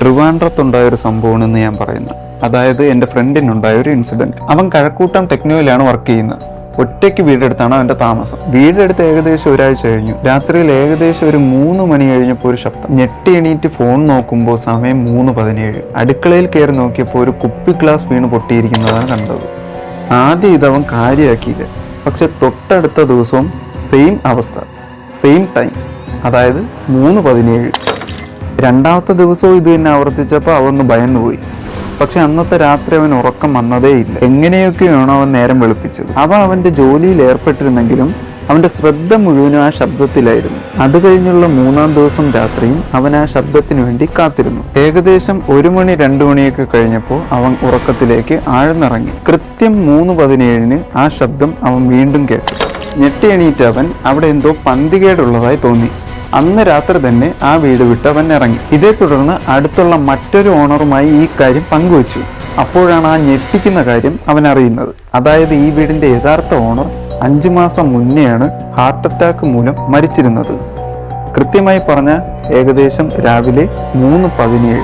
ട്രിവാൻഡ്രത്തുണ്ടായ ഒരു സംഭവമാണെന്ന് ഞാൻ പറയുന്നത്. അതായത് എൻ്റെ ഫ്രണ്ടിനുണ്ടായ ഒരു ഇൻസിഡൻറ്റ്. അവൻ കഴക്കൂട്ടം ടെക്നോയിലാണ് വർക്ക് ചെയ്യുന്നത്. ഒറ്റയ്ക്ക് വീടെടുത്താണ് അവൻ്റെ താമസം. വീടെടുത്ത് ഏകദേശം ഒരാഴ്ച കഴിഞ്ഞു. രാത്രിയിൽ ഏകദേശം ഒരു 3 മണി കഴിഞ്ഞപ്പോൾ ഒരു ശബ്ദം. ഞെട്ടി എണീറ്റ് ഫോൺ നോക്കുമ്പോൾ സമയം 3:17. അടുക്കളയിൽ കയറി നോക്കിയപ്പോൾ ഒരു കുപ്പി ഗ്ലാസ് വീണ് പൊട്ടിയിരിക്കുന്നതാണ് കണ്ടത്. ആദ്യം ഇതവൻ കാര്യമാക്കിയില്ല. പക്ഷെ തൊട്ടടുത്ത ദിവസവും സെയിം അവസ്ഥ, സെയിം ടൈം, അതായത് 3:17. രണ്ടാമത്തെ ദിവസവും ഇത് തന്നെ ആവർത്തിച്ചപ്പോൾ അവന്ന് ഭയന്നുപോയി. പക്ഷെ അന്നത്തെ രാത്രി അവൻ ഉറക്കം വന്നതേയില്ല. എങ്ങനെയൊക്കെയാണോ അവൻ നേരം വെളുപ്പിച്ചത്. അവൻ്റെ ജോലിയിൽ ഏർപ്പെട്ടിരുന്നെങ്കിലും അവൻ്റെ ശ്രദ്ധ മുഴുവനും ആ ശബ്ദത്തിലായിരുന്നു. അത് കഴിഞ്ഞുള്ള 3-ാം ദിവസം രാത്രിയും അവൻ ആ ശബ്ദത്തിന് വേണ്ടി കാത്തിരുന്നു. ഏകദേശം 1 മണി 2 മണിയൊക്കെ കഴിഞ്ഞപ്പോൾ അവൻ ഉറക്കത്തിലേക്ക് ആഴ്ന്നിറങ്ങി. കൃത്യം 3:17 ആ ശബ്ദം അവൻ വീണ്ടും കേട്ടു. ഞെട്ടി എണീറ്റ് അവൻ അവിടെ എന്തോ പന്തികേടുള്ളതായി തോന്നി. അന്ന് രാത്രി തന്നെ ആ വീട് വിട്ട് അവൻ ഇറങ്ങി. ഇതേ തുടർന്ന് അടുത്തുള്ള മറ്റൊരു ഓണറുമായി ഈ കാര്യം പങ്കുവച്ചു. അപ്പോഴാണ് ആ ഞെട്ടിക്കുന്ന കാര്യം അവൻ അറിയുന്നത്. അതായത് ഈ വീടിന്റെ യഥാർത്ഥ ഓണർ 5 മാസം മുന്നെയാണ് ഹാർട്ട് അറ്റാക്ക് മൂലം മരിച്ചിരുന്നത്. കൃത്യമായി പറഞ്ഞാൽ ഏകദേശം രാവിലെ 3:17.